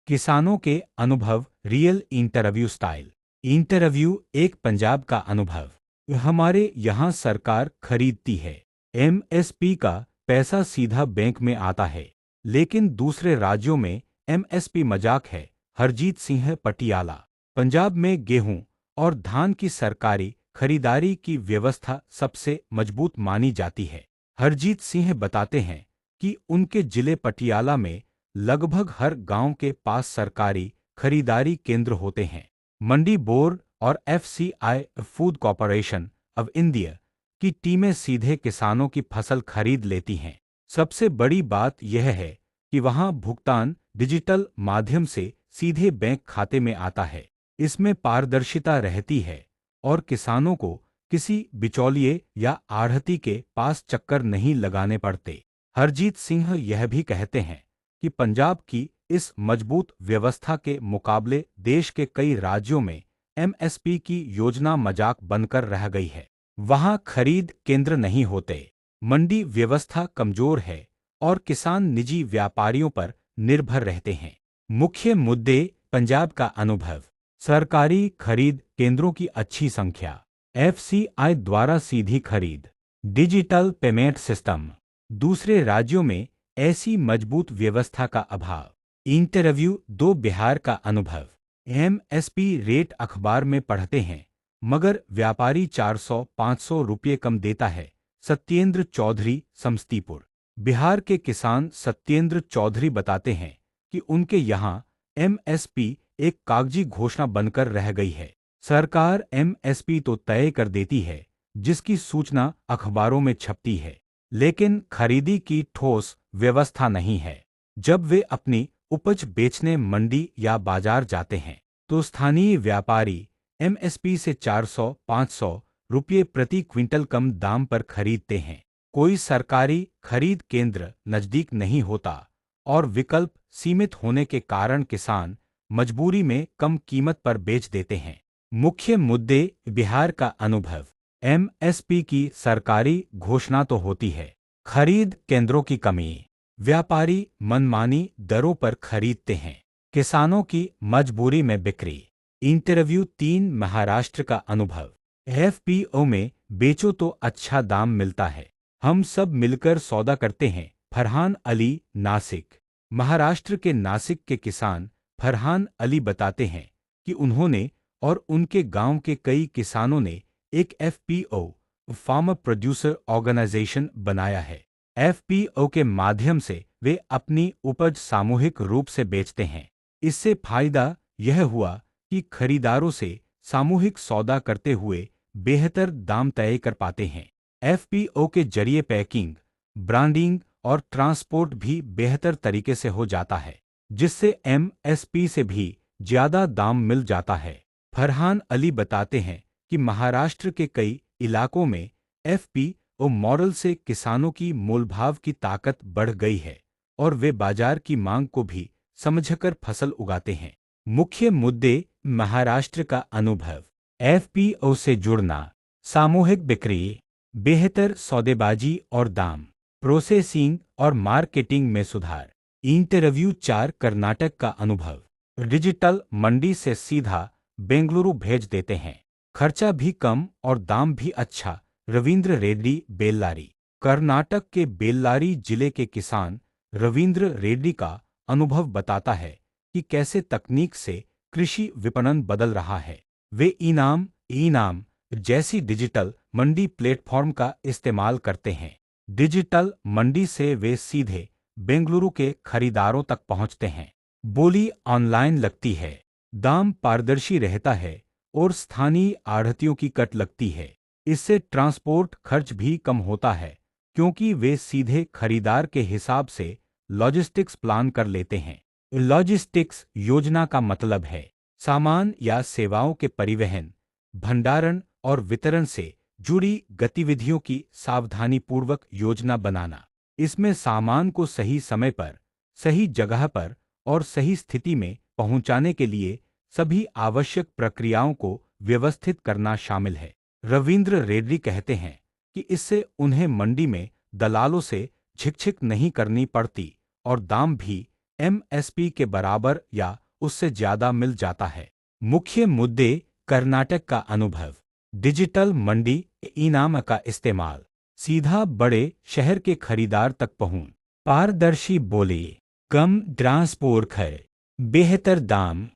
किसानों के अनुभव, रियल इंटरव्यू स्टाइल। इंटरव्यू एक पंजाब का अनुभव। हमारे यहाँ सरकार खरीदती है, एमएसपी का पैसा सीधा बैंक में आता है, लेकिन दूसरे राज्यों में एमएसपी मजाक है। हरजीत सिंह, पटियाला। पंजाब में गेहूं और धान की सरकारी खरीदारी की व्यवस्था सबसे मजबूत मानी जाती है। हरजीत सिंह बताते हैं कि उनके जिले पटियाला में लगभग हर गांव के पास सरकारी खरीदारी केंद्र होते हैं। मंडी बोर्ड और FCI, food corporation of India की टीमें सीधे किसानों की फसल खरीद लेती हैं। सबसे बड़ी बात यह है कि वहां भुगतान डिजिटल माध्यम से सीधे बैंक खाते में आता है। इसमें पारदर्शिता रहती है और किसानों को किसी बिचौलिए या आढ़ती के पास चक्कर नहीं लगाने पड़ते। हरजीत सिंह यह भी कहते हैं कि पंजाब की इस मजबूत व्यवस्था के मुकाबले देश के कई राज्यों में एमएसपी की योजना मजाक बनकर रह गई है। वहां खरीद केंद्र नहीं होते, मंडी व्यवस्था कमजोर है और किसान निजी व्यापारियों पर निर्भर रहते हैं। मुख्य मुद्दे, पंजाब का अनुभव, सरकारी खरीद केंद्रों की अच्छी संख्या, एफसीआई द्वारा सीधी खरीद, डिजिटल पेमेंट सिस्टम। दूसरे राज्यों में ऐसी मजबूत व्यवस्था का अभाव। इंटरव्यू दो, बिहार का अनुभव। एमएसपी रेट अखबार में पढ़ते हैं, मगर व्यापारी 400-500 रुपये कम देता है। सत्येंद्र चौधरी, समस्तीपुर। बिहार के किसान सत्येंद्र चौधरी बताते हैं कि उनके यहाँ एमएसपी एक कागजी घोषणा बनकर रह गई है। सरकार एमएसपी तो तय कर देती है, जिसकी सूचना अखबारों में छपती है, लेकिन खरीदी की ठोस व्यवस्था नहीं है। जब वे अपनी उपज बेचने मंडी या बाजार जाते हैं, तो स्थानीय व्यापारी एमएसपी से 400-500 रुपये प्रति क्विंटल कम दाम पर खरीदते हैं। कोई सरकारी खरीद केंद्र नजदीक नहीं होता और विकल्प सीमित होने के कारण किसान मजबूरी में कम कीमत पर बेच देते हैं। मुख्य मुद्दे, बिहार का अनुभव। एमएसपी की सरकारी घोषणा तो होती है, खरीद केंद्रों की कमी, व्यापारी मनमानी दरों पर खरीदते हैं, किसानों की मजबूरी में बिक्री। इंटरव्यू 3, महाराष्ट्र का अनुभव। एफपीओ में बेचो तो अच्छा दाम मिलता है, हम सब मिलकर सौदा करते हैं। फरहान अली, नासिक। महाराष्ट्र के नासिक के किसान फरहान अली बताते हैं कि उन्होंने और उनके गांव के कई किसानों ने एक एफपीओ, फार्मर प्रोड्यूसर ऑर्गेनाइजेशन, बनाया है। एफपीओ के माध्यम से वे अपनी उपज सामूहिक रूप से बेचते हैं। इससे फायदा यह हुआ कि खरीदारों से सामूहिक सौदा करते हुए बेहतर दाम तय कर पाते हैं। एफपीओ के जरिए पैकिंग, ब्रांडिंग और ट्रांसपोर्ट भी बेहतर तरीके से हो जाता है, जिससे एमएसपी से भी ज्यादा दाम मिल जाता है। फरहान अली बताते हैं कि महाराष्ट्र के कई इलाकों में एफपीओ मॉडल से किसानों की मोलभाव की ताकत बढ़ गई है और वे बाजार की मांग को भी समझकर फसल उगाते हैं। मुख्य मुद्दे, महाराष्ट्र का अनुभव, एफपीओ से जुड़ना, सामूहिक बिक्री, बेहतर सौदेबाजी और दाम, प्रोसेसिंग और मार्केटिंग में सुधार। इंटरव्यू 4, कर्नाटक का अनुभव। डिजिटल मंडी से सीधा बेंगलुरु भेज देते हैं, खर्चा भी कम और दाम भी अच्छा। रविंद्र रेड्डी, बेल्लारी। कर्नाटक के बेल्लारी जिले के किसान रविंद्र रेड्डी का अनुभव बताता है कि कैसे तकनीक से कृषि विपणन बदल रहा है। वे इनाम जैसी डिजिटल मंडी प्लेटफॉर्म का इस्तेमाल करते हैं। डिजिटल मंडी से वे सीधे बेंगलुरु के खरीदारों तक पहुंचते हैं। बोली ऑनलाइन लगती है, दाम पारदर्शी रहता है और स्थानीय आढ़तियों की कट लगती है। इससे ट्रांसपोर्ट खर्च भी कम होता है, क्योंकि वे सीधे खरीदार के हिसाब से लॉजिस्टिक्स प्लान कर लेते हैं। लॉजिस्टिक्स योजना का मतलब है सामान या सेवाओं के परिवहन, भंडारण और वितरण से जुड़ी गतिविधियों की सावधानीपूर्वक योजना बनाना। इसमें सामान को सही समय पर, सही जगह पर और सही स्थिति में पहुंचाने के लिए सभी आवश्यक प्रक्रियाओं को व्यवस्थित करना शामिल है। रविंद्र रेड्डी कहते हैं कि इससे उन्हें मंडी में दलालों से झिकझिक नहीं करनी पड़ती और दाम भी एमएसपी के बराबर या उससे ज्यादा मिल जाता है। मुख्य मुद्दे: कर्नाटक का अनुभव, डिजिटल मंडी, इनाम का इस्तेमाल, सीधा बड़े शहर के खरीदार तक पहुंच, पारदर्शी बोली, कम ट्रांसपोर्ट खर्च, बेहतर दाम।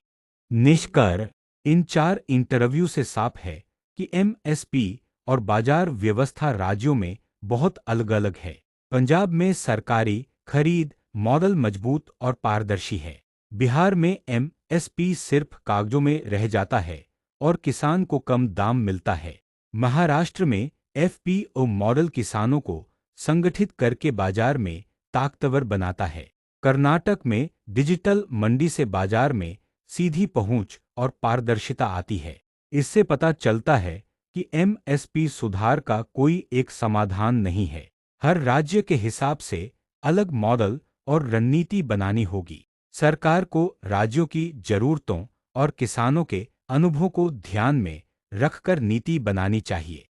निष्कर्ष: इन 4 इंटरव्यू से साफ है कि एमएसपी और बाजार व्यवस्था राज्यों में बहुत अलग-अलग है। पंजाब में सरकारी खरीद मॉडल मजबूत और पारदर्शी है। बिहार में एमएसपी सिर्फ कागजों में रह जाता है और किसान को कम दाम मिलता है। महाराष्ट्र में एफपीओ मॉडल किसानों को संगठित करके बाजार में ताकतवर बनाता है। कर्नाटक में डिजिटल मंडी से बाजार में सीधी पहुंच और पारदर्शिता आती है। इससे पता चलता है कि एमएसपी सुधार का कोई एक समाधान नहीं है। हर राज्य के हिसाब से अलग मॉडल और रणनीति बनानी होगी। सरकार को राज्यों की जरूरतों और किसानों के अनुभवों को ध्यान में रखकर नीति बनानी चाहिए।